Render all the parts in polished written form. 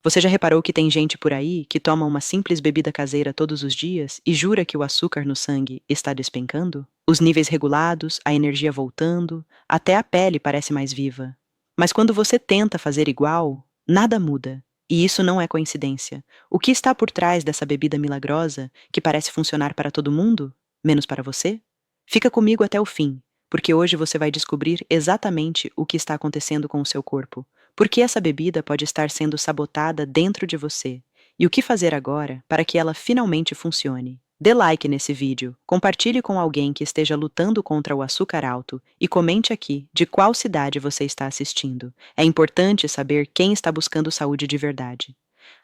Você já reparou que tem gente por aí que toma uma simples bebida caseira todos os dias e jura que o açúcar no sangue está despencando? Os níveis regulados, a energia voltando, até a pele parece mais viva. Mas quando você tenta fazer igual, nada muda. E isso não é coincidência. O que está por trás dessa bebida milagrosa que parece funcionar para todo mundo, menos para você? Fica comigo até o fim, porque hoje você vai descobrir exatamente o que está acontecendo com o seu corpo. Por que essa bebida pode estar sendo sabotada dentro de você? E o que fazer agora para que ela finalmente funcione? Dê like nesse vídeo, compartilhe com alguém que esteja lutando contra o açúcar alto e comente aqui de qual cidade você está assistindo. É importante saber quem está buscando saúde de verdade.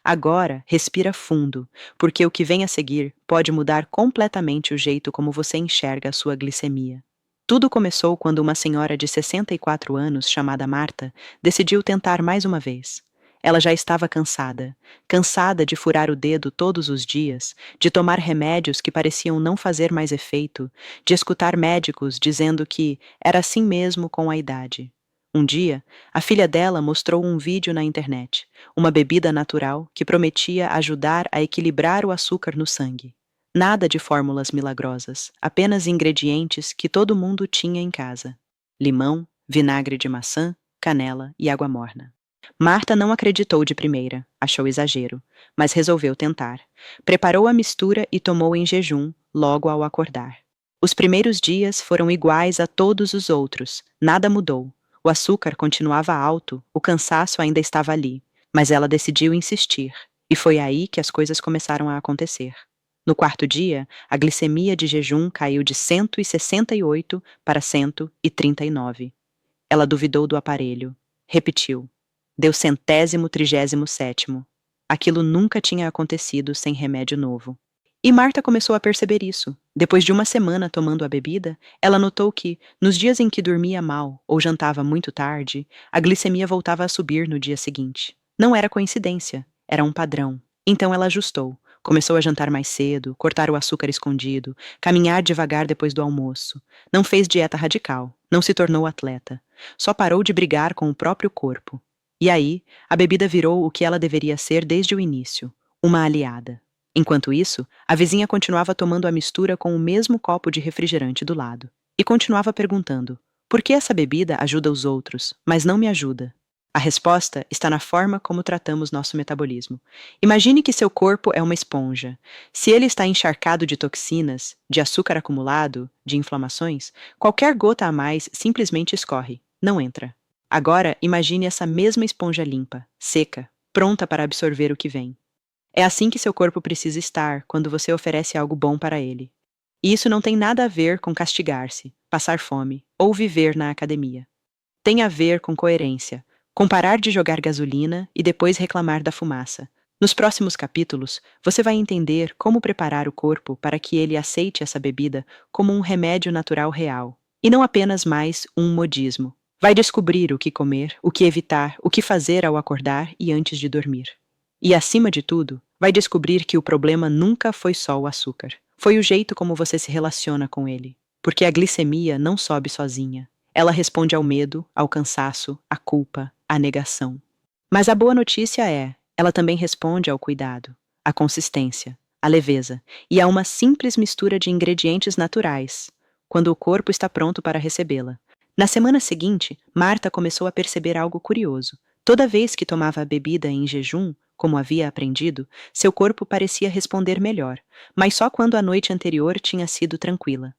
Agora, respira fundo, porque o que vem a seguir pode mudar completamente o jeito como você enxerga a sua glicemia. Tudo começou quando uma senhora de 64 anos, chamada Marta, decidiu tentar mais uma vez. Ela já estava cansada, cansada de furar o dedo todos os dias, de tomar remédios que pareciam não fazer mais efeito, de escutar médicos dizendo que era assim mesmo com a idade. Um dia, a filha dela mostrou um vídeo na internet, uma bebida natural que prometia ajudar a equilibrar o açúcar no sangue. Nada de fórmulas milagrosas, apenas ingredientes que todo mundo tinha em casa: limão, vinagre de maçã, canela e água morna. Marta não acreditou de primeira, achou exagero, mas resolveu tentar. Preparou a mistura e tomou em jejum, logo ao acordar. Os primeiros dias foram iguais a todos os outros, nada mudou. O açúcar continuava alto, o cansaço ainda estava ali, mas ela decidiu insistir, e foi aí que as coisas começaram a acontecer. No quarto dia, a glicemia de jejum caiu de 168 para 139. Ela duvidou do aparelho. Repetiu. Deu 137º. Aquilo nunca tinha acontecido sem remédio novo. E Marta começou a perceber isso. Depois de uma semana tomando a bebida, ela notou que, nos dias em que dormia mal ou jantava muito tarde, a glicemia voltava a subir no dia seguinte. Não era coincidência, era um padrão. Então ela ajustou. Começou a jantar mais cedo, cortar o açúcar escondido, caminhar devagar depois do almoço. Não fez dieta radical, não se tornou atleta. Só parou de brigar com o próprio corpo. E aí, a bebida virou o que ela deveria ser desde o início, uma aliada. Enquanto isso, a vizinha continuava tomando a mistura com o mesmo copo de refrigerante do lado. E continuava perguntando: por que essa bebida ajuda os outros, mas não me ajuda? A resposta está na forma como tratamos nosso metabolismo. Imagine que seu corpo é uma esponja. Se ele está encharcado de toxinas, de açúcar acumulado, de inflamações, qualquer gota a mais simplesmente escorre, não entra. Agora, imagine essa mesma esponja limpa, seca, pronta para absorver o que vem. É assim que seu corpo precisa estar quando você oferece algo bom para ele. E isso não tem nada a ver com castigar-se, passar fome ou viver na academia. Tem a ver com coerência, com parar de jogar gasolina e depois reclamar da fumaça. Nos próximos capítulos, você vai entender como preparar o corpo para que ele aceite essa bebida como um remédio natural real, e não apenas mais um modismo. Vai descobrir o que comer, o que evitar, o que fazer ao acordar e antes de dormir. E, acima de tudo, vai descobrir que o problema nunca foi só o açúcar. Foi o jeito como você se relaciona com ele. Porque a glicemia não sobe sozinha. Ela responde ao medo, ao cansaço, à culpa, à negação. Mas a boa notícia é, ela também responde ao cuidado, à consistência, à leveza e a uma simples mistura de ingredientes naturais, quando o corpo está pronto para recebê-la. Na semana seguinte, Marta começou a perceber algo curioso. Toda vez que tomava a bebida em jejum, como havia aprendido, seu corpo parecia responder melhor, mas só quando a noite anterior tinha sido tranquila.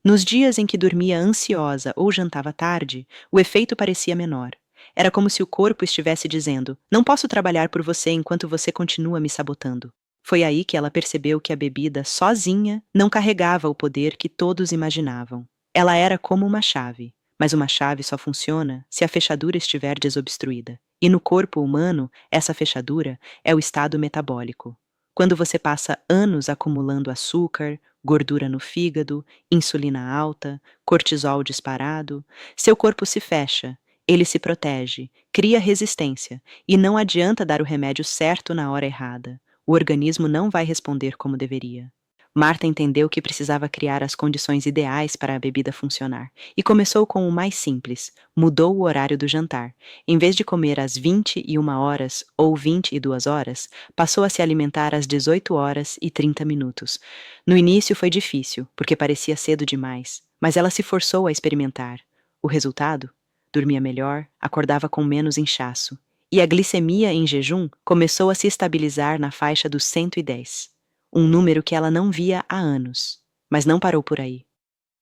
Nos dias em que dormia ansiosa ou jantava tarde, o efeito parecia menor. Era como se o corpo estivesse dizendo: não posso trabalhar por você enquanto você continua me sabotando. Foi aí que ela percebeu que a bebida, sozinha, não carregava o poder que todos imaginavam. Ela era como uma chave, mas uma chave só funciona se a fechadura estiver desobstruída. E no corpo humano, essa fechadura é o estado metabólico. Quando você passa anos acumulando açúcar, gordura no fígado, insulina alta, cortisol disparado, seu corpo se fecha, ele se protege, cria resistência, e não adianta dar o remédio certo na hora errada. O organismo não vai responder como deveria. Marta entendeu que precisava criar as condições ideais para a bebida funcionar e começou com o mais simples: mudou o horário do jantar. Em vez de comer às 21 horas ou 22 horas, passou a se alimentar às 18 horas e 30 minutos. No início foi difícil, porque parecia cedo demais, mas ela se forçou a experimentar. O resultado? Dormia melhor, acordava com menos inchaço. E a glicemia em jejum começou a se estabilizar na faixa dos 110, um número que ela não via há anos. Mas não parou por aí.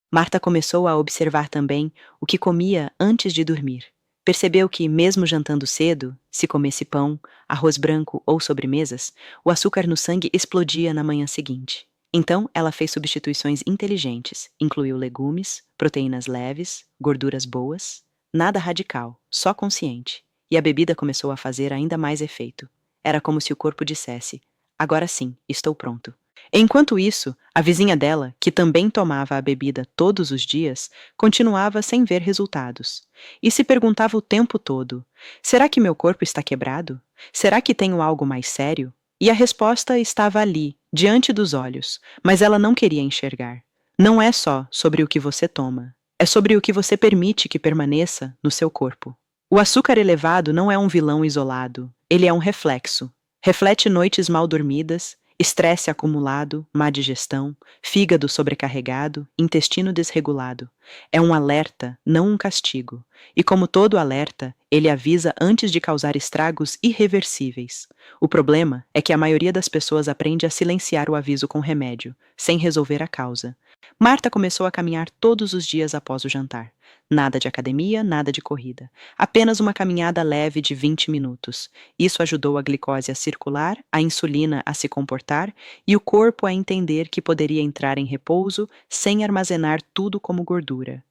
Marta começou a observar também o que comia antes de dormir. Percebeu que, mesmo jantando cedo, se comesse pão, arroz branco ou sobremesas, o açúcar no sangue explodia na manhã seguinte. Então, ela fez substituições inteligentes, incluiu legumes, proteínas leves, gorduras boas, nada radical, só consciente. E a bebida começou a fazer ainda mais efeito. Era como se o corpo dissesse: agora sim, estou pronto. Enquanto isso, a vizinha dela, que também tomava a bebida todos os dias, continuava sem ver resultados. E se perguntava o tempo todo: será que meu corpo está quebrado? Será que tenho algo mais sério? E a resposta estava ali, diante dos olhos, mas ela não queria enxergar. Não é só sobre o que você toma, é sobre o que você permite que permaneça no seu corpo. O açúcar elevado não é um vilão isolado, ele é um reflexo. Reflete noites mal dormidas, estresse acumulado, má digestão, fígado sobrecarregado, intestino desregulado. É um alerta, não um castigo. E como todo alerta, ele avisa antes de causar estragos irreversíveis. O problema é que a maioria das pessoas aprende a silenciar o aviso com remédio, sem resolver a causa. Marta começou a caminhar todos os dias após o jantar. Nada de academia, nada de corrida. Apenas uma caminhada leve de 20 minutos. Isso ajudou a glicose a circular, a insulina a se comportar e o corpo a entender que poderia entrar em repouso sem armazenar tudo como gordura.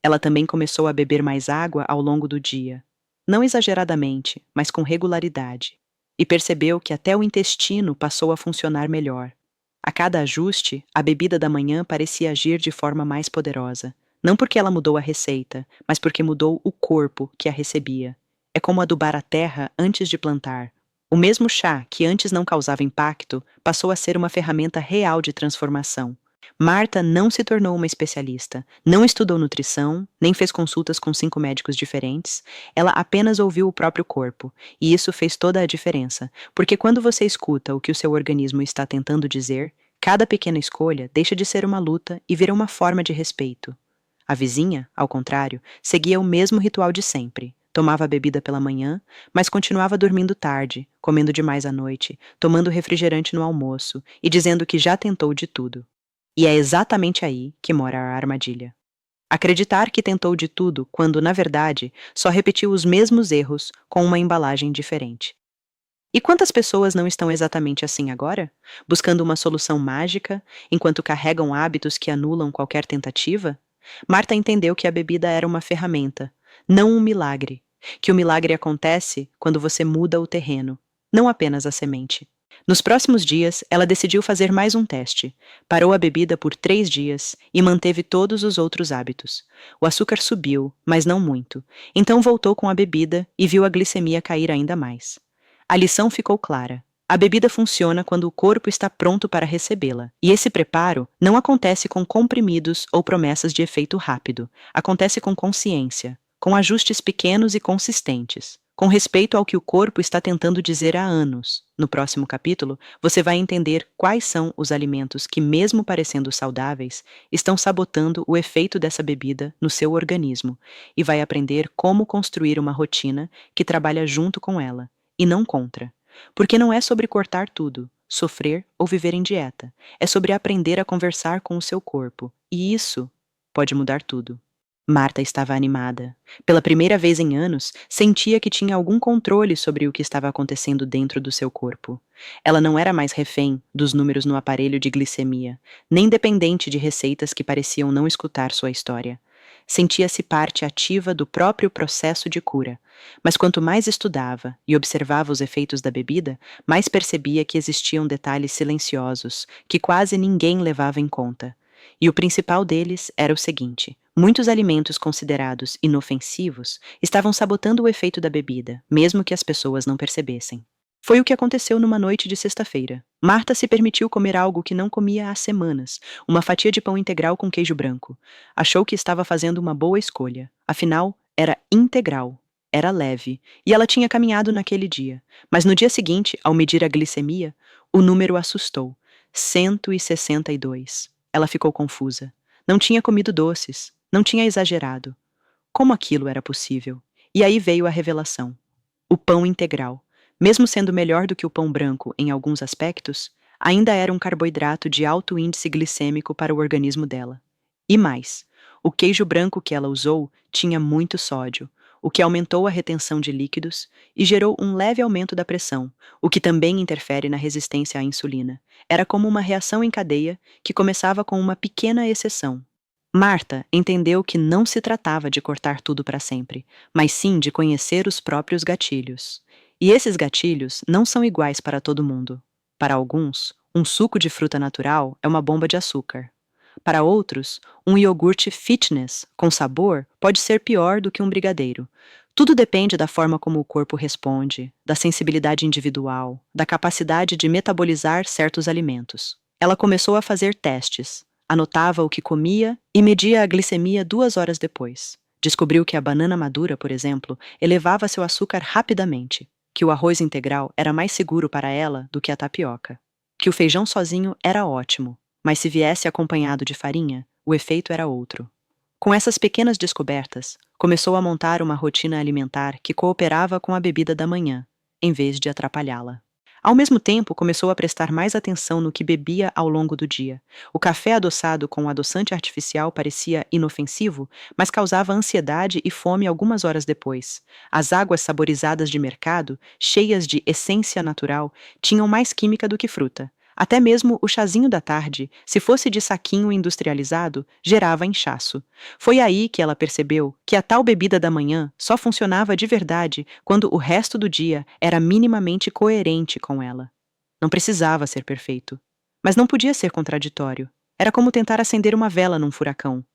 Ela também começou a beber mais água ao longo do dia. Não exageradamente, mas com regularidade. E percebeu que até o intestino passou a funcionar melhor. A cada ajuste, a bebida da manhã parecia agir de forma mais poderosa. Não porque ela mudou a receita, mas porque mudou o corpo que a recebia. É como adubar a terra antes de plantar. O mesmo chá que antes não causava impacto passou a ser uma ferramenta real de transformação. Marta não se tornou uma especialista, não estudou nutrição, nem fez consultas com 5 médicos diferentes. Ela apenas ouviu o próprio corpo, e isso fez toda a diferença, porque quando você escuta o que o seu organismo está tentando dizer, cada pequena escolha deixa de ser uma luta e vira uma forma de respeito. A vizinha, ao contrário, seguia o mesmo ritual de sempre. Tomava a bebida pela manhã, mas continuava dormindo tarde, comendo demais à noite, tomando refrigerante no almoço e dizendo que já tentou de tudo. E é exatamente aí que mora a armadilha. Acreditar que tentou de tudo quando, na verdade, só repetiu os mesmos erros com uma embalagem diferente. E quantas pessoas não estão exatamente assim agora? Buscando uma solução mágica, enquanto carregam hábitos que anulam qualquer tentativa? Marta entendeu que a bebida era uma ferramenta, não um milagre. Que o milagre acontece quando você muda o terreno, não apenas a semente. Nos próximos dias, ela decidiu fazer mais um teste. Parou a bebida por 3 dias e manteve todos os outros hábitos. O açúcar subiu, mas não muito. Então voltou com a bebida e viu a glicemia cair ainda mais. A lição ficou clara. A bebida funciona quando o corpo está pronto para recebê-la. E esse preparo não acontece com comprimidos ou promessas de efeito rápido. Acontece com consciência, com ajustes pequenos e consistentes, com respeito ao que o corpo está tentando dizer há anos. No próximo capítulo, você vai entender quais são os alimentos que, mesmo parecendo saudáveis, estão sabotando o efeito dessa bebida no seu organismo e vai aprender como construir uma rotina que trabalha junto com ela, e não contra. Porque não é sobre cortar tudo, sofrer ou viver em dieta. É sobre aprender a conversar com o seu corpo. E isso pode mudar tudo. Marta estava animada. Pela primeira vez em anos, sentia que tinha algum controle sobre o que estava acontecendo dentro do seu corpo. Ela não era mais refém dos números no aparelho de glicemia, nem dependente de receitas que pareciam não escutar sua história. Sentia-se parte ativa do próprio processo de cura, mas quanto mais estudava e observava os efeitos da bebida, mais percebia que existiam detalhes silenciosos que quase ninguém levava em conta. E o principal deles era o seguinte: muitos alimentos considerados inofensivos estavam sabotando o efeito da bebida, mesmo que as pessoas não percebessem. Foi o que aconteceu numa noite de sexta-feira. Marta se permitiu comer algo que não comia há semanas, uma fatia de pão integral com queijo branco. Achou que estava fazendo uma boa escolha. Afinal, era integral, era leve, e ela tinha caminhado naquele dia. Mas no dia seguinte, ao medir a glicemia, o número assustou. 162. Ela ficou confusa. Não tinha comido doces, não tinha exagerado. Como aquilo era possível? E aí veio a revelação. O pão integral, mesmo sendo melhor do que o pão branco em alguns aspectos, ainda era um carboidrato de alto índice glicêmico para o organismo dela. E mais, o queijo branco que ela usou tinha muito sódio, o que aumentou a retenção de líquidos e gerou um leve aumento da pressão, o que também interfere na resistência à insulina. Era como uma reação em cadeia que começava com uma pequena exceção. Marta entendeu que não se tratava de cortar tudo para sempre, mas sim de conhecer os próprios gatilhos. E esses gatilhos não são iguais para todo mundo. Para alguns, um suco de fruta natural é uma bomba de açúcar. Para outros, um iogurte fitness com sabor pode ser pior do que um brigadeiro. Tudo depende da forma como o corpo responde, da sensibilidade individual, da capacidade de metabolizar certos alimentos. Ela começou a fazer testes. Anotava o que comia e media a glicemia 2 horas depois. Descobriu que a banana madura, por exemplo, elevava seu açúcar rapidamente, que o arroz integral era mais seguro para ela do que a tapioca, que o feijão sozinho era ótimo, mas se viesse acompanhado de farinha, o efeito era outro. Com essas pequenas descobertas, começou a montar uma rotina alimentar que cooperava com a bebida da manhã, em vez de atrapalhá-la. Ao mesmo tempo, começou a prestar mais atenção no que bebia ao longo do dia. O café adoçado com adoçante artificial parecia inofensivo, mas causava ansiedade e fome algumas horas depois. As águas saborizadas de mercado, cheias de essência natural, tinham mais química do que fruta. Até mesmo o chazinho da tarde, se fosse de saquinho industrializado, gerava inchaço. Foi aí que ela percebeu que a tal bebida da manhã só funcionava de verdade quando o resto do dia era minimamente coerente com ela. Não precisava ser perfeito, mas não podia ser contraditório. Era como tentar acender uma vela num furacão.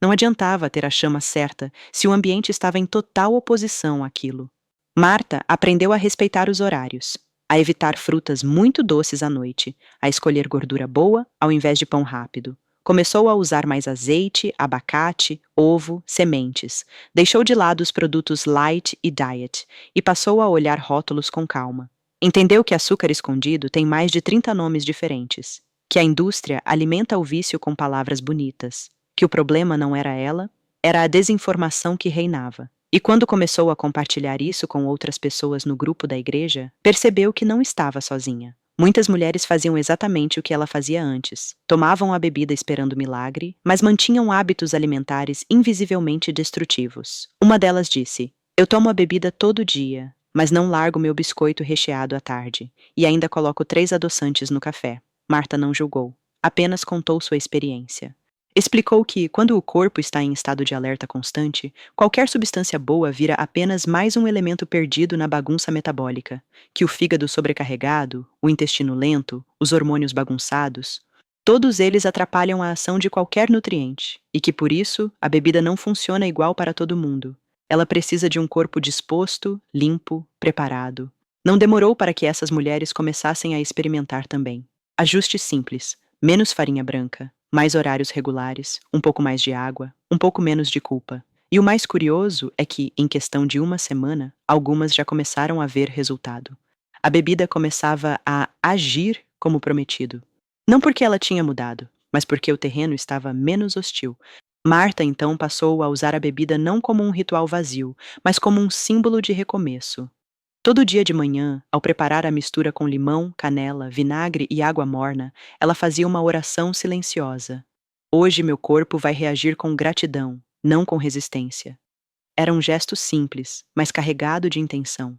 Não adiantava ter a chama certa se o ambiente estava em total oposição àquilo. Marta aprendeu a respeitar os horários, a evitar frutas muito doces à noite, a escolher gordura boa ao invés de pão rápido. Começou a usar mais azeite, abacate, ovo, sementes. Deixou de lado os produtos light e diet e passou a olhar rótulos com calma. Entendeu que açúcar escondido tem mais de 30 nomes diferentes, que a indústria alimenta o vício com palavras bonitas, que o problema não era ela, era a desinformação que reinava. E quando começou a compartilhar isso com outras pessoas no grupo da igreja, percebeu que não estava sozinha. Muitas mulheres faziam exatamente o que ela fazia antes. Tomavam a bebida esperando milagre, mas mantinham hábitos alimentares invisivelmente destrutivos. Uma delas disse: "Eu tomo a bebida todo dia, mas não largo meu biscoito recheado à tarde, e ainda coloco 3 adoçantes no café." Marta não julgou, apenas contou sua experiência. Explicou que, quando o corpo está em estado de alerta constante, qualquer substância boa vira apenas mais um elemento perdido na bagunça metabólica, que o fígado sobrecarregado, o intestino lento, os hormônios bagunçados, todos eles atrapalham a ação de qualquer nutriente, e que por isso a bebida não funciona igual para todo mundo. Ela precisa de um corpo disposto, limpo, preparado. Não demorou para que essas mulheres começassem a experimentar também. Ajustes simples: menos farinha branca, mais horários regulares, um pouco mais de água, um pouco menos de culpa. E o mais curioso é que, em questão de uma semana, algumas já começaram a ver resultado. A bebida começava a agir como prometido. Não porque ela tinha mudado, mas porque o terreno estava menos hostil. Marta então passou a usar a bebida não como um ritual vazio, mas como um símbolo de recomeço. Todo dia de manhã, ao preparar a mistura com limão, canela, vinagre e água morna, ela fazia uma oração silenciosa. Hoje meu corpo vai reagir com gratidão, não com resistência. Era um gesto simples, mas carregado de intenção.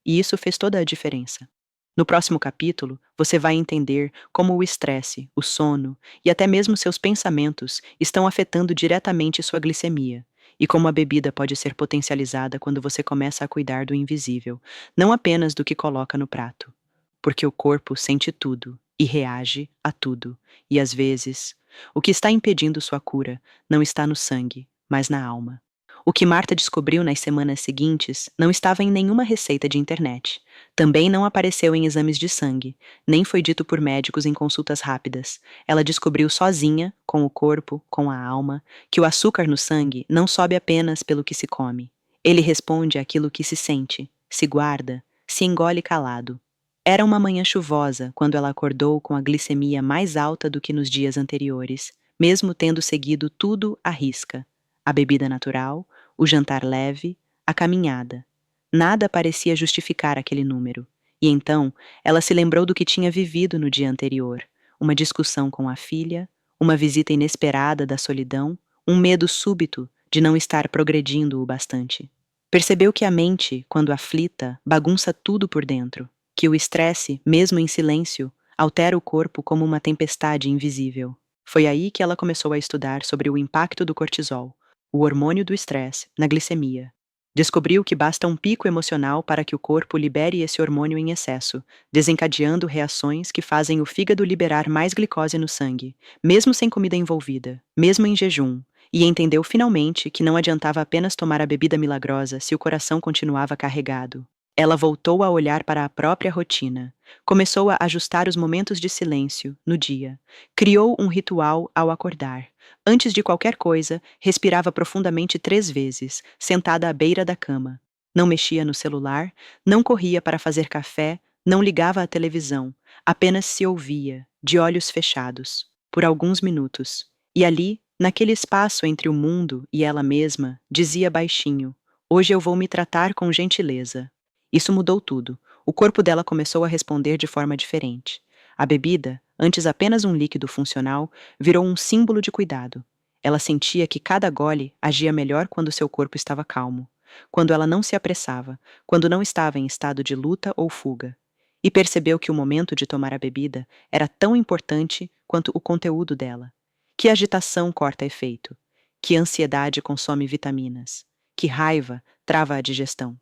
E isso fez toda a diferença. No próximo capítulo, você vai entender como o estresse, o sono e até mesmo seus pensamentos estão afetando diretamente sua glicemia, e como a bebida pode ser potencializada quando você começa a cuidar do invisível, não apenas do que coloca no prato. Porque o corpo sente tudo e reage a tudo, e às vezes, o que está impedindo sua cura não está no sangue, mas na alma. O que Marta descobriu nas semanas seguintes não estava em nenhuma receita de internet. Também não apareceu em exames de sangue, nem foi dito por médicos em consultas rápidas. Ela descobriu sozinha, com o corpo, com a alma, que o açúcar no sangue não sobe apenas pelo que se come. Ele responde àquilo que se sente, se guarda, se engole calado. Era uma manhã chuvosa quando ela acordou com a glicemia mais alta do que nos dias anteriores, mesmo tendo seguido tudo à risca. A bebida natural, o jantar leve, a caminhada. Nada parecia justificar aquele número. E então, ela se lembrou do que tinha vivido no dia anterior: uma discussão com a filha, uma visita inesperada da solidão, um medo súbito de não estar progredindo o bastante. Percebeu que a mente, quando aflita, bagunça tudo por dentro, que o estresse, mesmo em silêncio, altera o corpo como uma tempestade invisível. Foi aí que ela começou a estudar sobre o impacto do cortisol, o hormônio do estresse, na glicemia. Descobriu que basta um pico emocional para que o corpo libere esse hormônio em excesso, desencadeando reações que fazem o fígado liberar mais glicose no sangue, mesmo sem comida envolvida, mesmo em jejum, e entendeu finalmente que não adiantava apenas tomar a bebida milagrosa se o coração continuava carregado. Ela voltou a olhar para a própria rotina. Começou a ajustar os momentos de silêncio no dia. Criou um ritual ao acordar. Antes de qualquer coisa, respirava profundamente 3 vezes, sentada à beira da cama. Não mexia no celular, não corria para fazer café, não ligava à televisão. Apenas se ouvia, de olhos fechados, por alguns minutos. E ali, naquele espaço entre o mundo e ela mesma, dizia baixinho: "Hoje eu vou me tratar com gentileza." Isso mudou tudo. O corpo dela começou a responder de forma diferente. A bebida, antes apenas um líquido funcional, virou um símbolo de cuidado. Ela sentia que cada gole agia melhor quando seu corpo estava calmo, quando ela não se apressava, quando não estava em estado de luta ou fuga. E percebeu que o momento de tomar a bebida era tão importante quanto o conteúdo dela. Que agitação corta efeito, que ansiedade consome vitaminas, que raiva trava a digestão.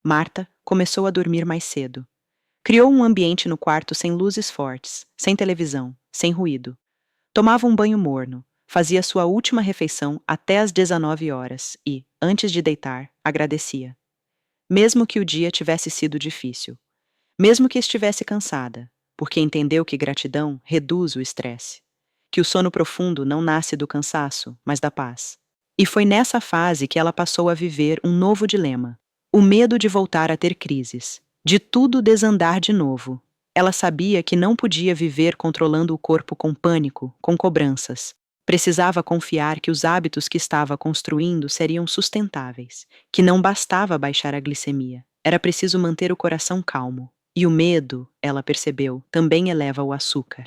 Marta começou a dormir mais cedo. Criou um ambiente no quarto sem luzes fortes, sem televisão, sem ruído. Tomava um banho morno, fazia sua última refeição até às 19 horas e, antes de deitar, agradecia. Mesmo que o dia tivesse sido difícil, mesmo que estivesse cansada, porque entendeu que gratidão reduz o estresse, que o sono profundo não nasce do cansaço, mas da paz. E foi nessa fase que ela passou a viver um novo dilema: o medo de voltar a ter crises, de tudo desandar de novo. Ela sabia que não podia viver controlando o corpo com pânico, com cobranças. Precisava confiar que os hábitos que estava construindo seriam sustentáveis, que não bastava baixar a glicemia, era preciso manter o coração calmo. E o medo, ela percebeu, também eleva o açúcar.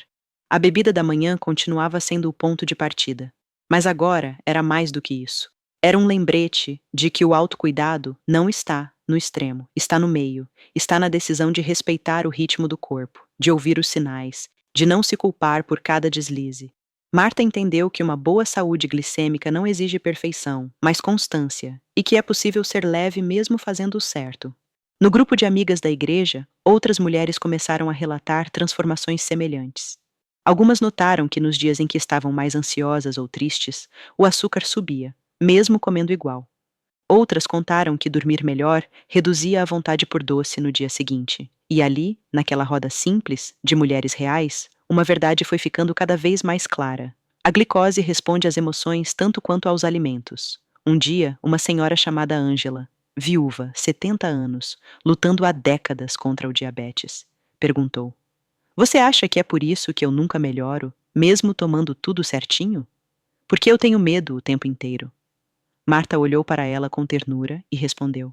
A bebida da manhã continuava sendo o ponto de partida, mas agora era mais do que isso. Era um lembrete de que o autocuidado não está no extremo, está no meio, está na decisão de respeitar o ritmo do corpo, de ouvir os sinais, de não se culpar por cada deslize. Marta entendeu que uma boa saúde glicêmica não exige perfeição, mas constância, e que é possível ser leve mesmo fazendo o certo. No grupo de amigas da igreja, outras mulheres começaram a relatar transformações semelhantes. Algumas notaram que nos dias em que estavam mais ansiosas ou tristes, o açúcar subia, mesmo comendo igual. Outras contaram que dormir melhor reduzia a vontade por doce no dia seguinte. E ali, naquela roda simples, de mulheres reais, uma verdade foi ficando cada vez mais clara. A glicose responde às emoções tanto quanto aos alimentos. Um dia, uma senhora chamada Ângela, viúva, 70 anos, lutando há décadas contra o diabetes, perguntou: "Você acha que é por isso que eu nunca melhoro, mesmo tomando tudo certinho? Porque eu tenho medo o tempo inteiro." Marta olhou para ela com ternura e respondeu: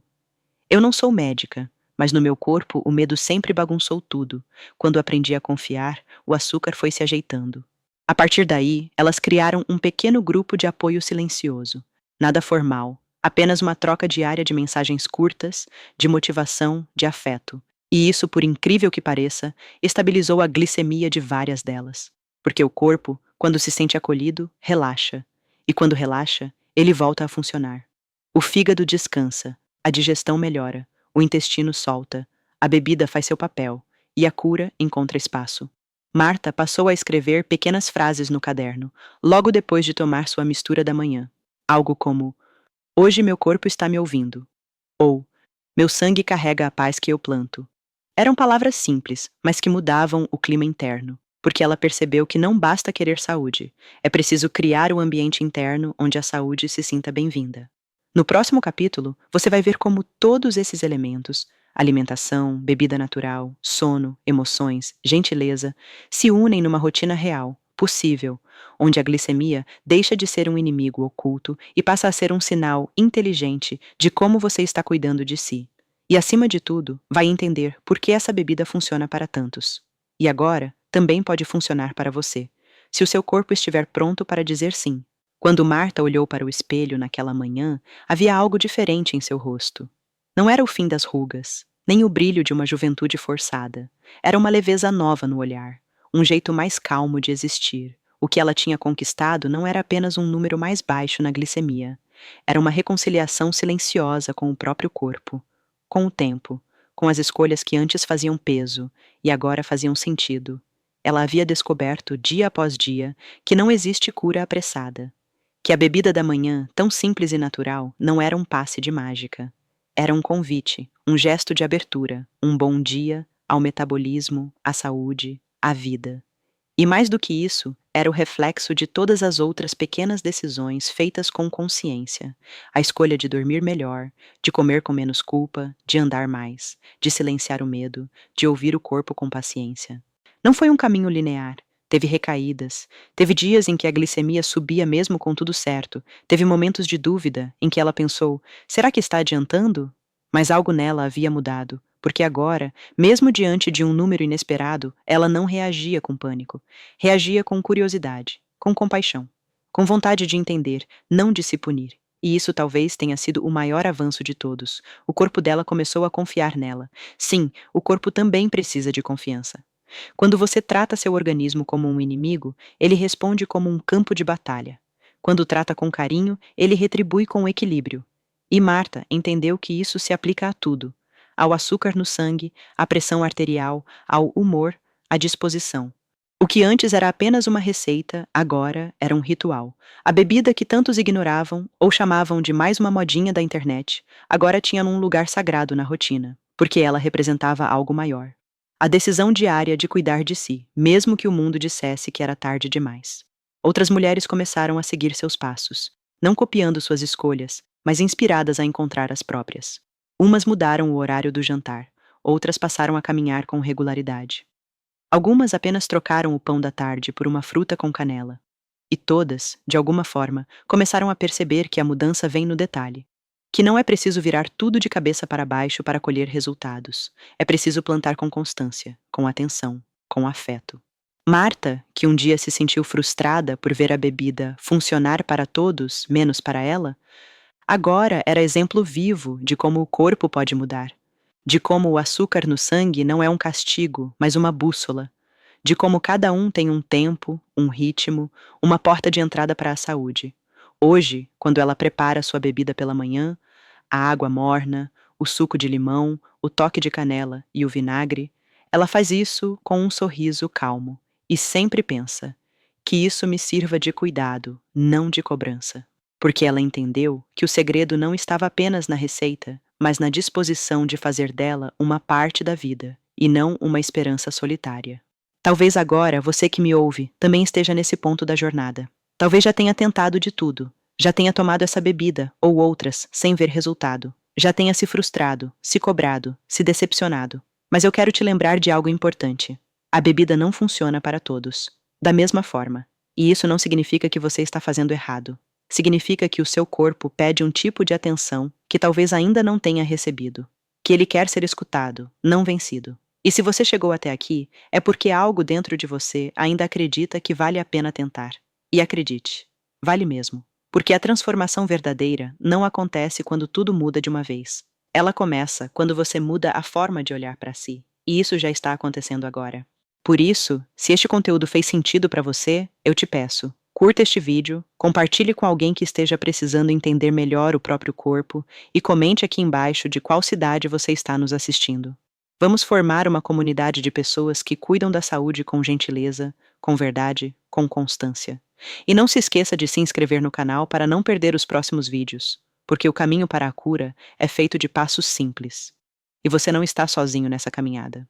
"Eu não sou médica, mas no meu corpo o medo sempre bagunçou tudo. Quando aprendi a confiar, o açúcar foi se ajeitando." A partir daí, elas criaram um pequeno grupo de apoio silencioso. Nada formal, apenas uma troca diária de mensagens curtas, de motivação, de afeto. E isso, por incrível que pareça, estabilizou a glicemia de várias delas. Porque o corpo, quando se sente acolhido, relaxa. E quando relaxa, ele volta a funcionar. O fígado descansa, a digestão melhora, o intestino solta, a bebida faz seu papel, e a cura encontra espaço. Marta passou a escrever pequenas frases no caderno, logo depois de tomar sua mistura da manhã. Algo como: Hoje meu corpo está me ouvindo. Ou, meu sangue carrega a paz que eu planto. Eram palavras simples, mas que mudavam o clima interno, porque ela percebeu que não basta querer saúde, é preciso criar o ambiente interno onde a saúde se sinta bem-vinda. No próximo capítulo, você vai ver como todos esses elementos, alimentação, bebida natural, sono, emoções, gentileza, se unem numa rotina real, possível, onde a glicemia deixa de ser um inimigo oculto e passa a ser um sinal inteligente de como você está cuidando de si. E, acima de tudo, vai entender por que essa bebida funciona para tantos. E agora, também pode funcionar para você, se o seu corpo estiver pronto para dizer sim. Quando Marta olhou para o espelho naquela manhã, havia algo diferente em seu rosto. Não era o fim das rugas, nem o brilho de uma juventude forçada. Era uma leveza nova no olhar, um jeito mais calmo de existir. O que ela tinha conquistado não era apenas um número mais baixo na glicemia. Era uma reconciliação silenciosa com o próprio corpo, com o tempo, com as escolhas que antes faziam peso e agora faziam sentido. Ela havia descoberto, dia após dia, que não existe cura apressada, que a bebida da manhã, tão simples e natural, não era um passe de mágica. Era um convite, um gesto de abertura, um bom dia ao metabolismo, à saúde, à vida. E mais do que isso, era o reflexo de todas as outras pequenas decisões feitas com consciência. A escolha de dormir melhor, de comer com menos culpa, de andar mais, de silenciar o medo, de ouvir o corpo com paciência. Não foi um caminho linear. Teve recaídas, teve dias em que a glicemia subia mesmo com tudo certo, teve momentos de dúvida em que ela pensou: será que está adiantando? Mas algo nela havia mudado, porque agora, mesmo diante de um número inesperado, ela não reagia com pânico. Reagia com curiosidade, com compaixão, com vontade de entender, não de se punir. E isso talvez tenha sido o maior avanço de todos. O corpo dela começou a confiar nela. Sim, o corpo também precisa de confiança. Quando você trata seu organismo como um inimigo, ele responde como um campo de batalha. Quando trata com carinho, ele retribui com equilíbrio. E Marta entendeu que isso se aplica a tudo: ao açúcar no sangue, à pressão arterial, ao humor, à disposição. O que antes era apenas uma receita, agora era um ritual. A bebida que tantos ignoravam ou chamavam de mais uma modinha da internet, agora tinha um lugar sagrado na rotina, porque ela representava algo maior. A decisão diária de cuidar de si, mesmo que o mundo dissesse que era tarde demais. Outras mulheres começaram a seguir seus passos, não copiando suas escolhas, mas inspiradas a encontrar as próprias. Umas mudaram o horário do jantar, outras passaram a caminhar com regularidade. Algumas apenas trocaram o pão da tarde por uma fruta com canela. E todas, de alguma forma, começaram a perceber que a mudança vem no detalhe. Que não é preciso virar tudo de cabeça para baixo para colher resultados. É preciso plantar com constância, com atenção, com afeto. Marta, que um dia se sentiu frustrada por ver a bebida funcionar para todos, menos para ela, agora era exemplo vivo de como o corpo pode mudar. De como o açúcar no sangue não é um castigo, mas uma bússola. De como cada um tem um tempo, um ritmo, uma porta de entrada para a saúde. Hoje, quando ela prepara sua bebida pela manhã, a água morna, o suco de limão, o toque de canela e o vinagre, ela faz isso com um sorriso calmo e sempre pensa: que isso me sirva de cuidado, não de cobrança. Porque ela entendeu que o segredo não estava apenas na receita, mas na disposição de fazer dela uma parte da vida e não uma esperança solitária. Talvez agora você que me ouve também esteja nesse ponto da jornada. Talvez já tenha tentado de tudo, já tenha tomado essa bebida ou outras sem ver resultado, já tenha se frustrado, se cobrado, se decepcionado. Mas eu quero te lembrar de algo importante. A bebida não funciona para todos, da mesma forma. E isso não significa que você está fazendo errado. Significa que o seu corpo pede um tipo de atenção que talvez ainda não tenha recebido, que ele quer ser escutado, não vencido. E se você chegou até aqui, é porque algo dentro de você ainda acredita que vale a pena tentar. E acredite, vale mesmo. Porque a transformação verdadeira não acontece quando tudo muda de uma vez. Ela começa quando você muda a forma de olhar para si. E isso já está acontecendo agora. Por isso, se este conteúdo fez sentido para você, eu te peço: curta este vídeo, compartilhe com alguém que esteja precisando entender melhor o próprio corpo e comente aqui embaixo de qual cidade você está nos assistindo. Vamos formar uma comunidade de pessoas que cuidam da saúde com gentileza, com verdade, com constância. E não se esqueça de se inscrever no canal para não perder os próximos vídeos. porque o caminho para a cura é feito de passos simples. E você não está sozinho nessa caminhada.